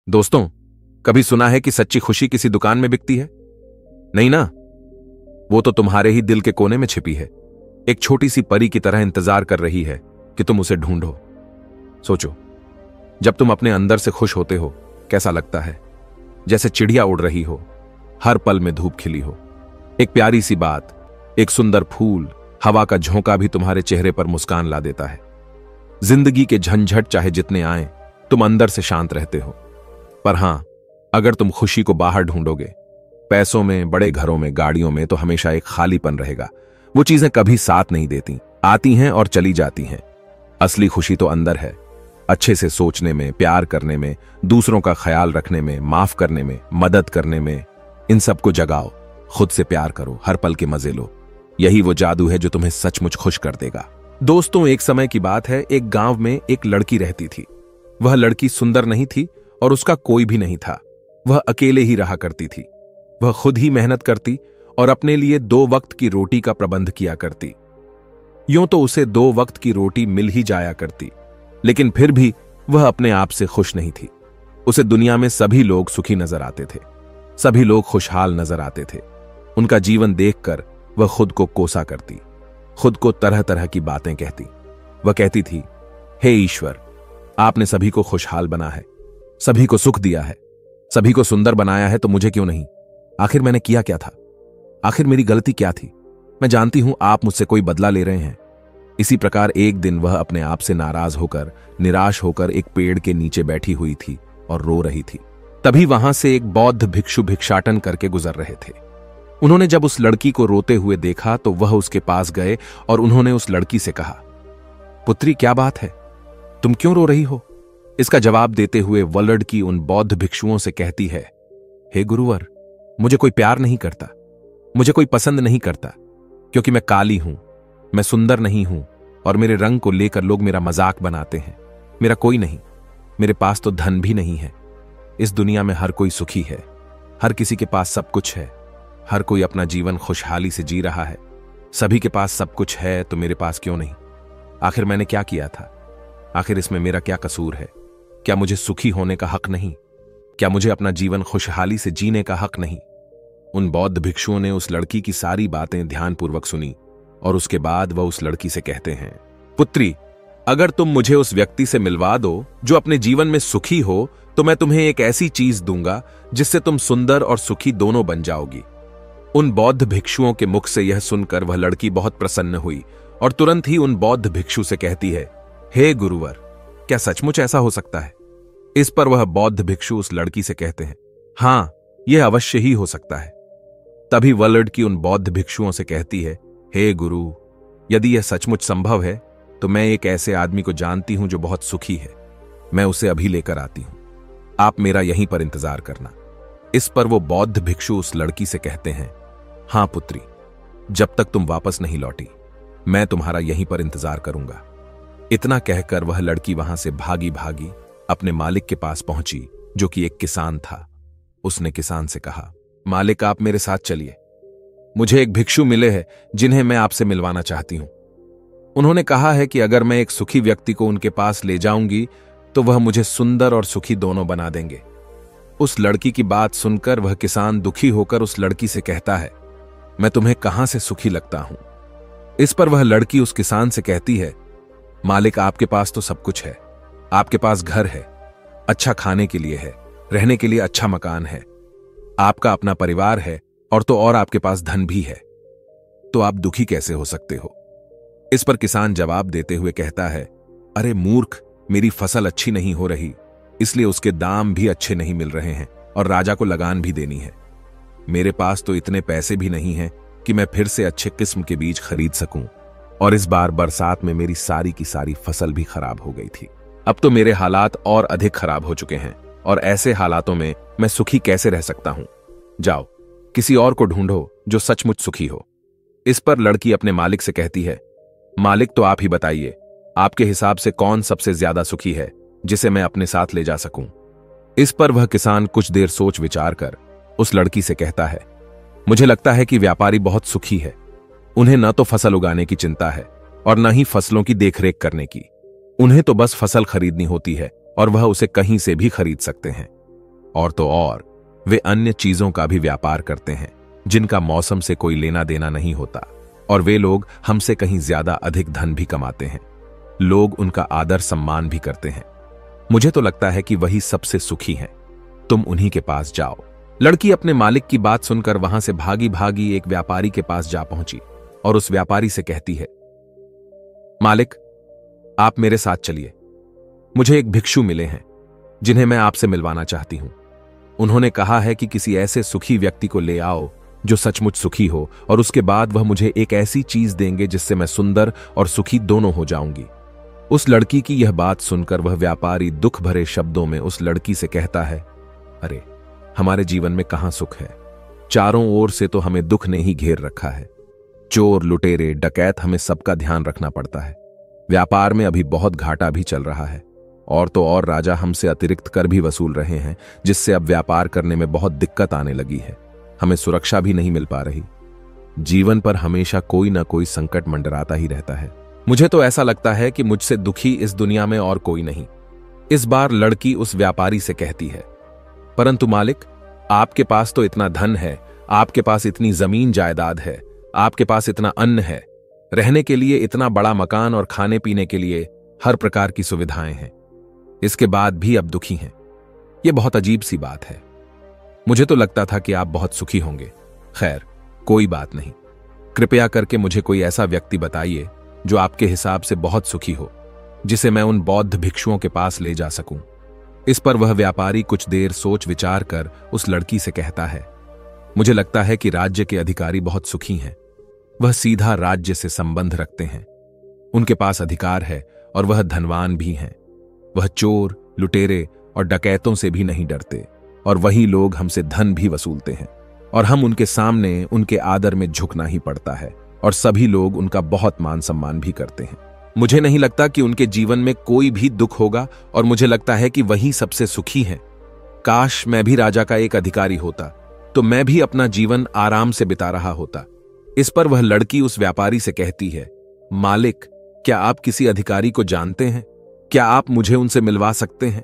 दोस्तों, कभी सुना है कि सच्ची खुशी किसी दुकान में बिकती है? नहीं ना। वो तो तुम्हारे ही दिल के कोने में छिपी है, एक छोटी सी परी की तरह इंतजार कर रही है कि तुम उसे ढूंढो। सोचो, जब तुम अपने अंदर से खुश होते हो कैसा लगता है? जैसे चिड़िया उड़ रही हो, हर पल में धूप खिली हो। एक प्यारी सी बात, एक सुंदर फूल, हवा का झोंका भी तुम्हारे चेहरे पर मुस्कान ला देता है। जिंदगी के झंझट चाहे जितने आए, तुम अंदर से शांत रहते हो। पर हां, अगर तुम खुशी को बाहर ढूंढोगे, पैसों में, बड़े घरों में, गाड़ियों में, तो हमेशा एक खालीपन रहेगा। वो चीजें कभी साथ नहीं देती, आती हैं और चली जाती हैं। असली खुशी तो अंदर है, अच्छे से सोचने में, प्यार करने में, दूसरों का ख्याल रखने में, माफ करने में, मदद करने में। इन सब को जगाओ, खुद से प्यार करो, हर पल के मजे लो। यही वो जादू है जो तुम्हें सचमुच खुश कर देगा। दोस्तों, एक समय की बात है, एक गांव में एक लड़की रहती थी। वह लड़की सुंदर नहीं थी और उसका कोई भी नहीं था। वह अकेले ही रहा करती थी। वह खुद ही मेहनत करती और अपने लिए 2 वक्त की रोटी का प्रबंध किया करती। यूं तो उसे 2 वक्त की रोटी मिल ही जाया करती, लेकिन फिर भी वह अपने आप से खुश नहीं थी। उसे दुनिया में सभी लोग सुखी नजर आते थे, सभी लोग खुशहाल नजर आते थे। उनका जीवन देखकर वह खुद को कोसा करती, खुद को तरह तरह की बातें कहती। वह कहती थी, हे ईश्वर, आपने सभी को खुशहाल बना है, सभी को सुख दिया है, सभी को सुंदर बनाया है, तो मुझे क्यों नहीं? आखिर मैंने किया क्या था? आखिर मेरी गलती क्या थी? मैं जानती हूं आप मुझसे कोई बदला ले रहे हैं। इसी प्रकार एक दिन वह अपने आप से नाराज होकर, निराश होकर एक पेड़ के नीचे बैठी हुई थी और रो रही थी। तभी वहां से एक बौद्ध भिक्षु भिक्षाटन करके गुजर रहे थे। उन्होंने जब उस लड़की को रोते हुए देखा तो वह उसके पास गए और उन्होंने उस लड़की से कहा, पुत्री, क्या बात है? तुम क्यों रो रही हो? इसका जवाब देते हुए वह लड़की उन बौद्ध भिक्षुओं से कहती है, हे गुरुवर, मुझे कोई प्यार नहीं करता, मुझे कोई पसंद नहीं करता, क्योंकि मैं काली हूं, मैं सुंदर नहीं हूं और मेरे रंग को लेकर लोग मेरा मजाक बनाते हैं। मेरा कोई नहीं, मेरे पास तो धन भी नहीं है। इस दुनिया में हर कोई सुखी है, हर किसी के पास सब कुछ है, हर कोई अपना जीवन खुशहाली से जी रहा है। सभी के पास सब कुछ है, तो मेरे पास क्यों नहीं? आखिर मैंने क्या किया था? आखिर इसमें मेरा क्या कसूर है? क्या मुझे सुखी होने का हक नहीं? क्या मुझे अपना जीवन खुशहाली से जीने का हक नहीं? उन बौद्ध भिक्षुओं ने उस लड़की की सारी बातें ध्यानपूर्वक सुनी और उसके बाद वह उस लड़की से कहते हैं, पुत्री, अगर तुम मुझे उस व्यक्ति से मिलवा दो जो अपने जीवन में सुखी हो, तो मैं तुम्हें एक ऐसी चीज दूंगा जिससे तुम सुंदर और सुखी दोनों बन जाओगी। उन बौद्ध भिक्षुओं के मुख से यह सुनकर वह लड़की बहुत प्रसन्न हुई और तुरंत ही उन बौद्ध भिक्षु से कहती है, हे गुरुवर, क्या सचमुच ऐसा हो सकता है? इस पर वह बौद्ध भिक्षु उस लड़की से कहते हैं, हां, यह अवश्य ही हो सकता है। तभी वह लड़की उन बौद्ध भिक्षुओं से कहती है, हे गुरु, यदि यह सचमुच संभव है तो मैं एक ऐसे आदमी को जानती हूं जो बहुत सुखी है। मैं उसे अभी लेकर आती हूं, आप मेरा यहीं पर इंतजार करना। इस पर वो बौद्ध भिक्षु उस लड़की से कहते हैं, हां पुत्री, जब तक तुम वापस नहीं लौटी मैं तुम्हारा यहीं पर इंतजार करूंगा। इतना कहकर वह लड़की वहां से भागी भागी अपने मालिक के पास पहुंची, जो कि एक किसान था। उसने किसान से कहा, मालिक, आप मेरे साथ चलिए, मुझे एक भिक्षु मिले हैं जिन्हें मैं आपसे मिलवाना चाहती हूं। उन्होंने कहा है कि अगर मैं एक सुखी व्यक्ति को उनके पास ले जाऊंगी तो वह मुझे सुंदर और सुखी दोनों बना देंगे। उस लड़की की बात सुनकर वह किसान दुखी होकर उस लड़की से कहता है, मैं तुम्हें कहां से सुखी लगता हूं? इस पर वह लड़की उस किसान से कहती है, मालिक, आपके पास तो सब कुछ है। आपके पास घर है, अच्छा खाने के लिए है, रहने के लिए अच्छा मकान है, आपका अपना परिवार है और तो और आपके पास धन भी है, तो आप दुखी कैसे हो सकते हो? इस पर किसान जवाब देते हुए कहता है, अरे मूर्ख, मेरी फसल अच्छी नहीं हो रही, इसलिए उसके दाम भी अच्छे नहीं मिल रहे हैं और राजा को लगान भी देनी है। मेरे पास तो इतने पैसे भी नहीं हैं कि मैं फिर से अच्छे किस्म के बीज खरीद सकूं, और इस बार बरसात में मेरी सारी की सारी फसल भी खराब हो गई थी। अब तो मेरे हालात और अधिक खराब हो चुके हैं और ऐसे हालातों में मैं सुखी कैसे रह सकता हूं? जाओ, किसी और को ढूंढो जो सचमुच सुखी हो। इस पर लड़की अपने मालिक से कहती है, मालिक, तो आप ही बताइए, आपके हिसाब से कौन सबसे ज्यादा सुखी है जिसे मैं अपने साथ ले जा सकूं? इस पर वह किसान कुछ देर सोच विचार कर उस लड़की से कहता है, मुझे लगता है कि व्यापारी बहुत सुखी है। उन्हें न तो फसल उगाने की चिंता है और न ही फसलों की देखरेख करने की। उन्हें तो बस फसल खरीदनी होती है और वह उसे कहीं से भी खरीद सकते हैं। और तो और वे अन्य चीजों का भी व्यापार करते हैं जिनका मौसम से कोई लेना देना नहीं होता, और वे लोग हमसे कहीं ज्यादा अधिक धन भी कमाते हैं। लोग उनका आदर सम्मान भी करते हैं। मुझे तो लगता है कि वही सबसे सुखी हैं। तुम उन्हीं के पास जाओ। लड़की अपने मालिक की बात सुनकर वहां से भागी भागी एक व्यापारी के पास जा पहुंची और उस व्यापारी से कहती है, मालिक, आप मेरे साथ चलिए। मुझे एक भिक्षु मिले हैं जिन्हें मैं आपसे मिलवाना चाहती हूं। उन्होंने कहा है कि किसी ऐसे सुखी व्यक्ति को ले आओ जो सचमुच सुखी हो, और उसके बाद वह मुझे एक ऐसी चीज देंगे जिससे मैं सुंदर और सुखी दोनों हो जाऊंगी। उस लड़की की यह बात सुनकर वह व्यापारी दुख भरे शब्दों में उस लड़की से कहता है, अरे हमारे जीवन में कहां सुख है? चारों ओर से तो हमें दुख ने ही घेर रखा है। चोर, लुटेरे, डकैत, हमें सबका ध्यान रखना पड़ता है। व्यापार में अभी बहुत घाटा भी चल रहा है, और तो और राजा हमसे अतिरिक्त कर भी वसूल रहे हैं, जिससे अब व्यापार करने में बहुत दिक्कत आने लगी है। हमें सुरक्षा भी नहीं मिल पा रही। जीवन पर हमेशा कोई ना कोई संकट मंडराता ही रहता है। मुझे तो ऐसा लगता है कि मुझसे दुखी इस दुनिया में और कोई नहीं। इस बार लड़की उस व्यापारी से कहती है, परंतु मालिक, आपके पास तो इतना धन है, आपके पास इतनी जमीन जायदाद है, आपके पास इतना अन्न है, रहने के लिए इतना बड़ा मकान और खाने पीने के लिए हर प्रकार की सुविधाएं हैं। इसके बाद भी अब दुखी हैं। यह बहुत अजीब सी बात है। मुझे तो लगता था कि आप बहुत सुखी होंगे। खैर, कोई बात नहीं। कृपया करके मुझे कोई ऐसा व्यक्ति बताइए जो आपके हिसाब से बहुत सुखी हो, जिसे मैं उन बौद्ध भिक्षुओं के पास ले जा सकूं। इस पर वह व्यापारी कुछ देर सोच विचार कर उस लड़की से कहता है, मुझे लगता है कि राज्य के अधिकारी बहुत सुखी हैं। वह सीधा राज्य से संबंध रखते हैं। उनके पास अधिकार है और वह धनवान भी हैं। वह चोर, लुटेरे और डकैतों से भी नहीं डरते, और वही लोग हमसे धन भी वसूलते हैं, और हम उनके सामने उनके आदर में झुकना ही पड़ता है, और सभी लोग उनका बहुत मान सम्मान भी करते हैं। मुझे नहीं लगता कि उनके जीवन में कोई भी दुख होगा, और मुझे लगता है कि वही सबसे सुखी हैं। काश मैं भी राजा का एक अधिकारी होता, तो मैं भी अपना जीवन आराम से बिता रहा होता। इस पर वह लड़की उस व्यापारी से कहती है, मालिक, क्या आप किसी अधिकारी को जानते हैं? क्या आप मुझे उनसे मिलवा सकते हैं?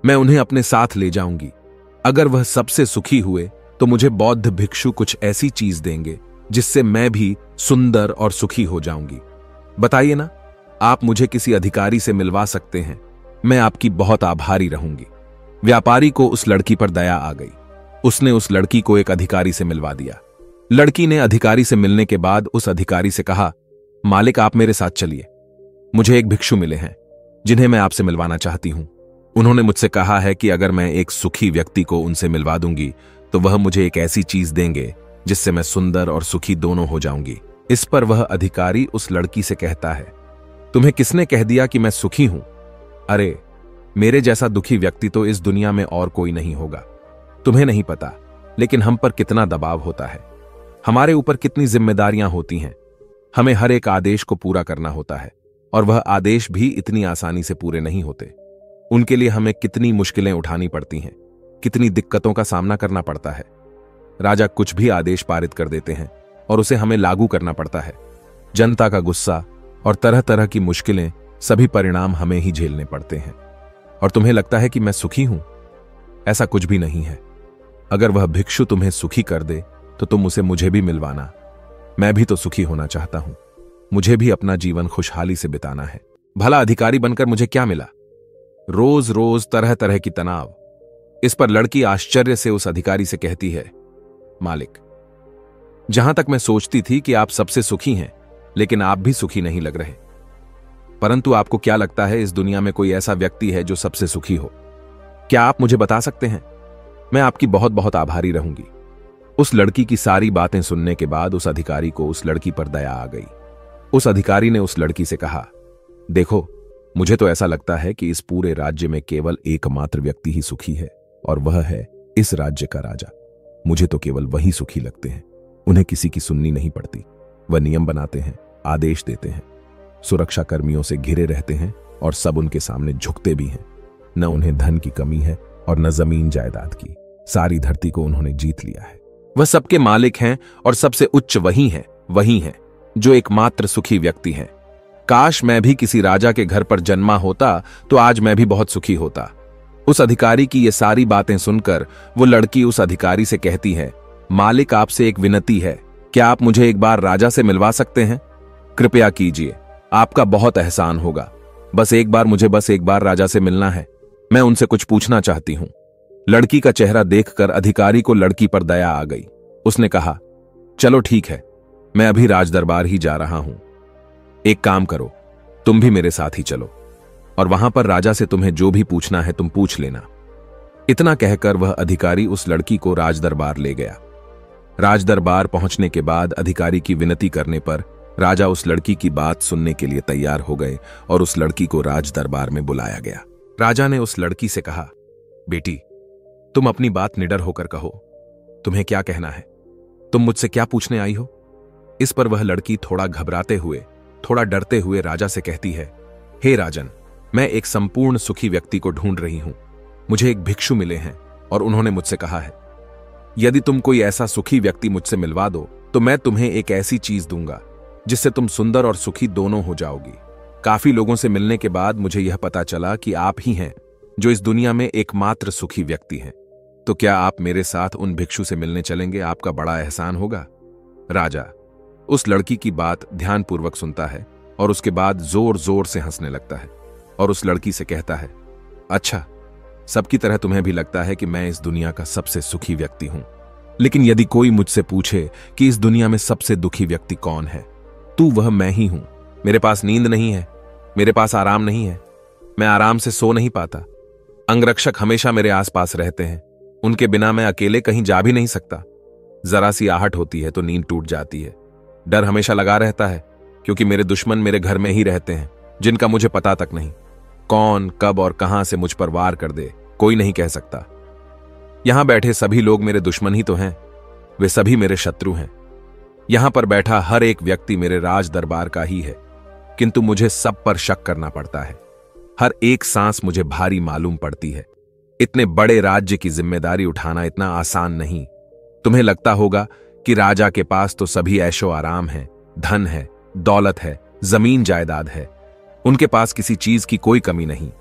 मैं उन्हें अपने साथ ले जाऊंगी। अगर वह सबसे सुखी हुए तो मुझे बौद्ध भिक्षु कुछ ऐसी चीज देंगे जिससे मैं भी सुंदर और सुखी हो जाऊंगी। बताइए ना, आप मुझे किसी अधिकारी से मिलवा सकते हैं। मैं आपकी बहुत आभारी रहूंगी। व्यापारी को उस लड़की पर दया आ गई। उसने उस लड़की को एक अधिकारी से मिलवा दिया। लड़की ने अधिकारी से मिलने के बाद उस अधिकारी से कहा, मालिक, आप मेरे साथ चलिए। मुझे एक भिक्षु मिले हैं जिन्हें मैं आपसे मिलवाना चाहती हूं। उन्होंने मुझसे कहा है कि अगर मैं एक सुखी व्यक्ति को उनसे मिलवा दूंगी तो वह मुझे एक ऐसी चीज देंगे जिससे मैं सुंदर और सुखी दोनों हो जाऊंगी। इस पर वह अधिकारी उस लड़की से कहता है, तुम्हें किसने कह दिया कि मैं सुखी हूं? अरे, मेरे जैसा दुखी व्यक्ति तो इस दुनिया में और कोई नहीं होगा। तुम्हें नहीं पता, लेकिन हम पर कितना दबाव होता है, हमारे ऊपर कितनी जिम्मेदारियां होती हैं। हमें हर एक आदेश को पूरा करना होता है, और वह आदेश भी इतनी आसानी से पूरे नहीं होते। उनके लिए हमें कितनी मुश्किलें उठानी पड़ती हैं, कितनी दिक्कतों का सामना करना पड़ता है। राजा कुछ भी आदेश पारित कर देते हैं और उसे हमें लागू करना पड़ता है। जनता का गुस्सा और तरह तरह की मुश्किलें, सभी परिणाम हमें ही झेलने पड़ते हैं। और तुम्हें लगता है कि मैं सुखी हूं? ऐसा कुछ भी नहीं है। अगर वह भिक्षु तुम्हें सुखी कर दे तो तुम उसे मुझे भी मिलवाना। मैं भी तो सुखी होना चाहता हूं। मुझे भी अपना जीवन खुशहाली से बिताना है। भला अधिकारी बनकर मुझे क्या मिला? रोज रोज तरह तरह की तनाव। इस पर लड़की आश्चर्य से उस अधिकारी से कहती है, मालिक, जहां तक मैं सोचती थी कि आप सबसे सुखी हैं, लेकिन आप भी सुखी नहीं लग रहे। परंतु आपको क्या लगता है इस दुनिया में कोई ऐसा व्यक्ति है जो सबसे सुखी हो? क्या आप मुझे बता सकते हैं? मैं आपकी बहुत बहुत आभारी रहूंगी। उस लड़की की सारी बातें सुनने के बाद उस अधिकारी को उस लड़की पर दया आ गई। उस अधिकारी ने उस लड़की से कहा, देखो, मुझे तो ऐसा लगता है कि इस पूरे राज्य में केवल एकमात्र व्यक्ति ही सुखी है, और वह है इस राज्य का राजा। मुझे तो केवल वही सुखी लगते हैं। उन्हें किसी की सुननी नहीं पड़ती। वह नियम बनाते हैं, आदेश देते हैं, सुरक्षा कर्मियों से घिरे रहते हैं, और सब उनके सामने झुकते भी हैं। न उन्हें धन की कमी है और न जमीन जायदाद की। सारी धरती को उन्होंने जीत लिया है। वह सबके मालिक हैं, और सबसे उच्च वही हैं जो एकमात्र सुखी व्यक्ति हैं। काश मैं भी किसी राजा के घर पर जन्मा होता तो आज मैं भी बहुत सुखी होता। उस अधिकारी की ये सारी बातें सुनकर वो लड़की उस अधिकारी से कहती है, मालिक आपसे एक विनती है, क्या आप मुझे एक बार राजा से मिलवा सकते हैं? कृपया कीजिए, आपका बहुत एहसान होगा। बस एक बार राजा से मिलना है। मैं उनसे कुछ पूछना चाहती हूं। लड़की का चेहरा देखकर अधिकारी को लड़की पर दया आ गई। उसने कहा, चलो ठीक है, मैं अभी राजदरबार ही जा रहा हूं। एक काम करो, तुम भी मेरे साथ ही चलो और वहां पर राजा से तुम्हें जो भी पूछना है तुम पूछ लेना। इतना कहकर वह अधिकारी उस लड़की को राजदरबार ले गया। राजदरबार पहुंचने के बाद अधिकारी की विनती करने पर राजा उस लड़की की बात सुनने के लिए तैयार हो गए और उस लड़की को राजदरबार में बुलाया गया। राजा ने उस लड़की से कहा, बेटी, तुम अपनी बात निडर होकर कहो, तुम्हें क्या कहना है? तुम मुझसे क्या पूछने आई हो? इस पर वह लड़की थोड़ा घबराते हुए, थोड़ा डरते हुए राजा से कहती है, हे राजन, मैं एक संपूर्ण सुखी व्यक्ति को ढूंढ रही हूं। मुझे एक भिक्षु मिले हैं और उन्होंने मुझसे कहा है, यदि तुम कोई ऐसा सुखी व्यक्ति मुझसे मिलवा दो तो मैं तुम्हें एक ऐसी चीज दूंगा जिससे तुम सुंदर और सुखी दोनों हो जाओगी। काफी लोगों से मिलने के बाद मुझे यह पता चला कि आप ही हैं जो इस दुनिया में एकमात्र सुखी व्यक्ति हैं। तो क्या आप मेरे साथ उन भिक्षु से मिलने चलेंगे? आपका बड़ा एहसान होगा। राजा उस लड़की की बात ध्यानपूर्वक सुनता है और उसके बाद जोर जोर से हंसने लगता है और उस लड़की से कहता है, अच्छा, सबकी तरह तुम्हें भी लगता है कि मैं इस दुनिया का सबसे सुखी व्यक्ति हूं, लेकिन यदि कोई मुझसे पूछे कि इस दुनिया में सबसे दुखी व्यक्ति कौन है, तो वह मैं ही हूं। मेरे पास नींद नहीं है, मेरे पास आराम नहीं है, मैं आराम से सो नहीं पाता। अंगरक्षक हमेशा मेरे आसपास रहते हैं, उनके बिना मैं अकेले कहीं जा भी नहीं सकता। जरा सी आहट होती है तो नींद टूट जाती है। डर हमेशा लगा रहता है क्योंकि मेरे दुश्मन मेरे घर में ही रहते हैं, जिनका मुझे पता तक नहीं। कौन, कब और कहां से मुझ पर वार कर दे कोई नहीं कह सकता। यहां बैठे सभी लोग मेरे दुश्मन ही तो हैं, वे सभी मेरे शत्रु हैं। यहां पर बैठा हर एक व्यक्ति मेरे राज दरबार का ही है, किंतु मुझे सब पर शक करना पड़ता है। हर एक सांस मुझे भारी मालूम पड़ती है। इतने बड़े राज्य की जिम्मेदारी उठाना इतना आसान नहीं। तुम्हें लगता होगा कि राजा के पास तो सभी ऐशो आराम है, धन है, दौलत है, जमीन जायदाद है, उनके पास किसी चीज की कोई कमी नहीं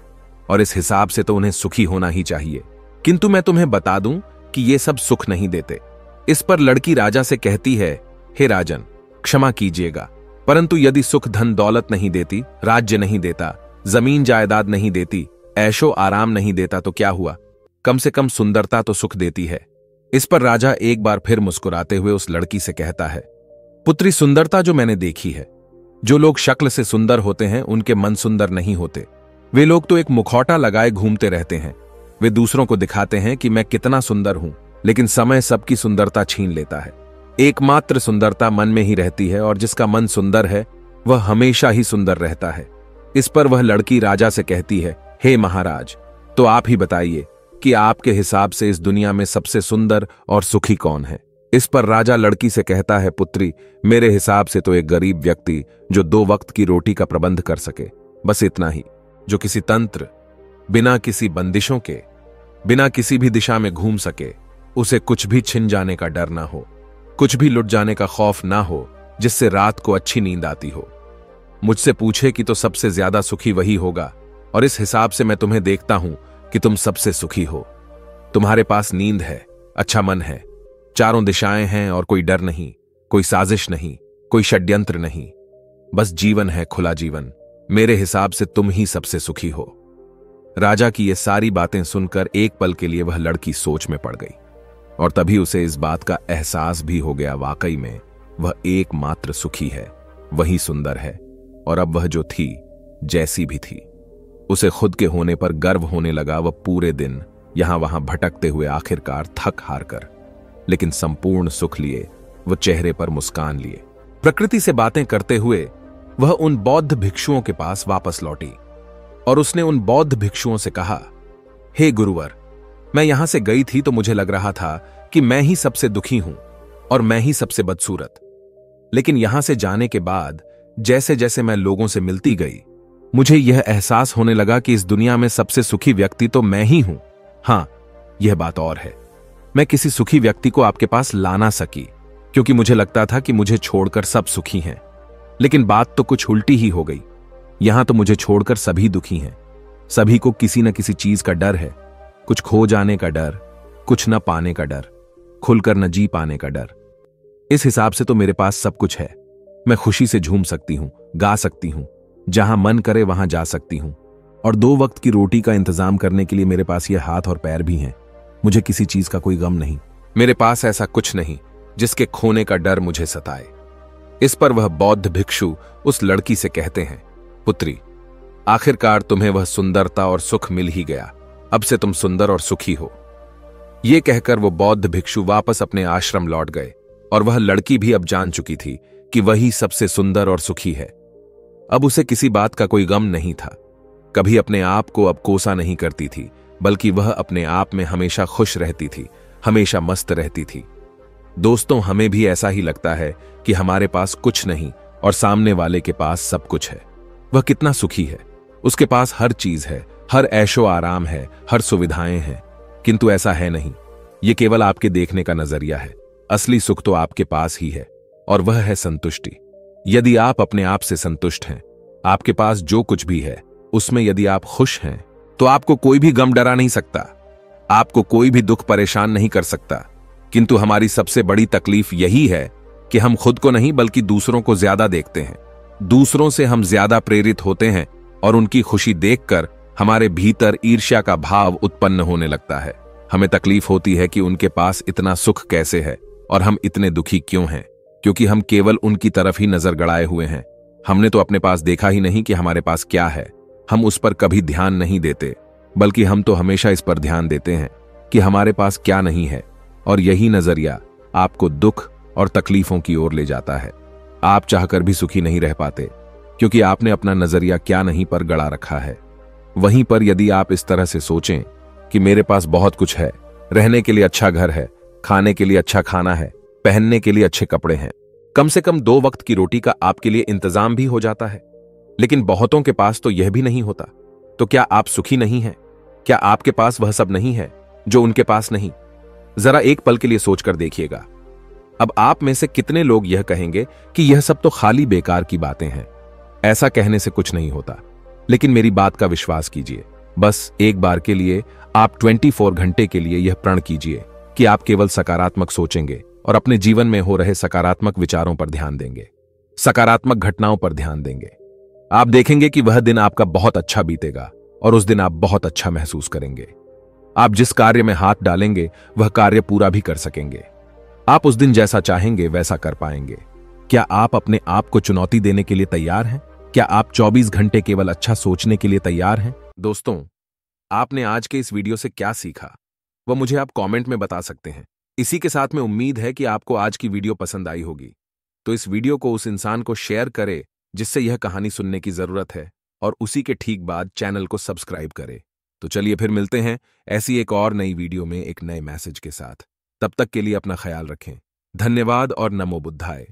और इस हिसाब से तो उन्हें सुखी होना ही चाहिए। किंतु मैं तुम्हें बता दूं कि ये सब सुख नहीं देते। इस पर लड़की राजा से कहती है, हे राजन, क्षमा कीजिएगा, परंतु यदि सुख धन दौलत नहीं देती, राज्य नहीं देता, जमीन जायदाद नहीं देती, ऐशो आराम नहीं देता तो क्या हुआ? कम से कम सुंदरता तो सुख देती है। इस पर राजा एक बार फिर मुस्कुराते हुए उस लड़की से कहता है, पुत्री, सुंदरता जो मैंने देखी है, जो लोग शक्ल से सुंदर होते हैं उनके मन सुंदर नहीं होते। वे लोग तो एक मुखौटा लगाए घूमते रहते हैं। वे दूसरों को दिखाते हैं कि मैं कितना सुंदर हूं, लेकिन समय सबकी सुंदरता छीन लेता है। एकमात्र सुंदरता मन में ही रहती है और जिसका मन सुंदर है वह हमेशा ही सुंदर रहता है। इस पर वह लड़की राजा से कहती है, हे महाराज, तो आप ही बताइए कि आपके हिसाब से इस दुनिया में सबसे सुंदर और सुखी कौन है? इस पर राजा लड़की से कहता है, पुत्री, मेरे हिसाब से तो एक गरीब व्यक्ति जो 2 वक्त की रोटी का प्रबंध कर सके, बस इतना ही, जो किसी तंत्र, बिना किसी बंदिशों के, बिना किसी भी दिशा में घूम सके, उसे कुछ भी छिन जाने का डर ना हो, कुछ भी लुट जाने का खौफ ना हो, जिससे रात को अच्छी नींद आती हो। मुझसे पूछे कि तो सबसे ज्यादा सुखी वही होगा और इस हिसाब से मैं तुम्हें देखता हूं कि तुम सबसे सुखी हो। तुम्हारे पास नींद है, अच्छा मन है, चारों दिशाएं हैं और कोई डर नहीं, कोई साजिश नहीं, कोई षड्यंत्र नहीं, बस जीवन है, खुला जीवन। मेरे हिसाब से तुम ही सबसे सुखी हो। राजा की ये सारी बातें सुनकर एक पल के लिए वह लड़की सोच में पड़ गई और तभी उसे इस बात का एहसास भी हो गया, वाकई में वह एकमात्र सुखी है, वही सुंदर है। और अब वह जो थी, जैसी भी थी, उसे खुद के होने पर गर्व होने लगा। वह पूरे दिन यहां वहां भटकते हुए आखिरकार थक हार कर, लेकिन संपूर्ण सुख लिए, वह चेहरे पर मुस्कान लिए, प्रकृति से बातें करते हुए वह उन बौद्ध भिक्षुओं के पास वापस लौटी और उसने उन बौद्ध भिक्षुओं से कहा, हे गुरुवर, मैं यहां से गई थी तो मुझे लग रहा था कि मैं ही सबसे दुखी हूं और मैं ही सबसे बदसूरत, लेकिन यहां से जाने के बाद जैसे जैसे मैं लोगों से मिलती गई, मुझे यह एहसास होने लगा कि इस दुनिया में सबसे सुखी व्यक्ति तो मैं ही हूं। हां, यह बात और है, मैं किसी सुखी व्यक्ति को आपके पास ला ना सकी क्योंकि मुझे लगता था कि मुझे छोड़कर सब सुखी हैं, लेकिन बात तो कुछ उल्टी ही हो गई। यहां तो मुझे छोड़कर सभी दुखी हैं, सभी को किसी न किसी चीज का डर है, कुछ खो जाने का डर, कुछ न पाने का डर, खुलकर न जी पाने का डर। इस हिसाब से तो मेरे पास सब कुछ है। मैं खुशी से झूम सकती हूं, गा सकती हूं, जहां मन करे वहां जा सकती हूं, और 2 वक्त की रोटी का इंतजाम करने के लिए मेरे पास ये हाथ और पैर भी हैं। मुझे किसी चीज का कोई गम नहीं। मेरे पास ऐसा कुछ नहीं जिसके खोने का डर मुझे सताए। इस पर वह बौद्ध भिक्षु उस लड़की से कहते हैं, पुत्री, आखिरकार तुम्हें वह सुंदरता और सुख मिल ही गया। अब से तुम सुंदर और सुखी हो। ये कहकर वो बौद्ध भिक्षु वापस अपने आश्रम लौट गए, और वह लड़की भी अब जान चुकी थी कि वही सबसे सुंदर और सुखी है। अब उसे किसी बात का कोई गम नहीं था। कभी अपने आप को अब कोसा नहीं करती थी, बल्कि वह अपने आप में हमेशा खुश रहती थी, हमेशा मस्त रहती थी। दोस्तों, हमें भी ऐसा ही लगता है कि हमारे पास कुछ नहीं और सामने वाले के पास सब कुछ है। वह कितना सुखी है, उसके पास हर चीज है, हर ऐशो आराम है, हर सुविधाएं हैं। किंतु ऐसा है नहीं। यह केवल आपके देखने का नजरिया है। असली सुख तो आपके पास ही है, और वह है संतुष्टि। यदि आप अपने आप से संतुष्ट हैं, आपके पास जो कुछ भी है उसमें यदि आप खुश हैं, तो आपको कोई भी गम डरा नहीं सकता, आपको कोई भी दुख परेशान नहीं कर सकता। किंतु हमारी सबसे बड़ी तकलीफ यही है कि हम खुद को नहीं बल्कि दूसरों को ज्यादा देखते हैं। दूसरों से हम ज्यादा प्रेरित होते हैं और उनकी खुशी देखकर हमारे भीतर ईर्ष्या का भाव उत्पन्न होने लगता है। हमें तकलीफ होती है कि उनके पास इतना सुख कैसे है और हम इतने दुखी क्यों हैं, क्योंकि हम केवल उनकी तरफ ही नजर गड़ाए हुए हैं। हमने तो अपने पास देखा ही नहीं कि हमारे पास क्या है। हम उस पर कभी ध्यान नहीं देते, बल्कि हम तो हमेशा इस पर ध्यान देते हैं कि हमारे पास क्या नहीं है, और यही नजरिया आपको दुख और तकलीफों की ओर ले जाता है। आप चाहकर भी सुखी नहीं रह पाते, क्योंकि आपने अपना नजरिया क्या नहीं पर गड़ा रखा है। वहीं पर यदि आप इस तरह से सोचें कि मेरे पास बहुत कुछ है, रहने के लिए अच्छा घर है, खाने के लिए अच्छा खाना है, पहनने के लिए अच्छे कपड़े हैं, कम से कम 2 वक्त की रोटी का आपके लिए इंतजाम भी हो जाता है, लेकिन बहुतों के पास तो यह भी नहीं होता, तो क्या आप सुखी नहीं हैं? क्या आपके पास वह सब नहीं है जो उनके पास नहीं? जरा एक पल के लिए सोचकर देखिएगा। अब आप में से कितने लोग यह कहेंगे कि यह सब तो खाली बेकार की बातें हैं, ऐसा कहने से कुछ नहीं होता। लेकिन मेरी बात का विश्वास कीजिए। बस एक बार के लिए आप 24 घंटे के लिए यह प्रण कीजिए कि आप केवल सकारात्मक सोचेंगे और अपने जीवन में हो रहे सकारात्मक विचारों पर ध्यान देंगे, सकारात्मक घटनाओं पर ध्यान देंगे। आप देखेंगे कि वह दिन आपका बहुत अच्छा बीतेगा और उस दिन आप बहुत अच्छा महसूस करेंगे। आप जिस कार्य में हाथ डालेंगे वह कार्य पूरा भी कर सकेंगे। आप उस दिन जैसा चाहेंगे वैसा कर पाएंगे। क्या आप अपने आप को चुनौती देने के लिए तैयार हैं? क्या आप 24 घंटे केवल अच्छा सोचने के लिए तैयार हैं? दोस्तों, आपने आज के इस वीडियो से क्या सीखा वह मुझे आप कमेंट में बता सकते हैं। इसी के साथ में उम्मीद है कि आपको आज की वीडियो पसंद आई होगी, तो इस वीडियो को उस इंसान को शेयर करें जिससे यह कहानी सुनने की जरूरत है, और उसी के ठीक बाद चैनल को सब्सक्राइब करें। तो चलिए फिर मिलते हैं ऐसी एक और नई वीडियो में एक नए मैसेज के साथ। तब तक के लिए अपना ख्याल रखें। धन्यवाद और नमो बुद्धाय।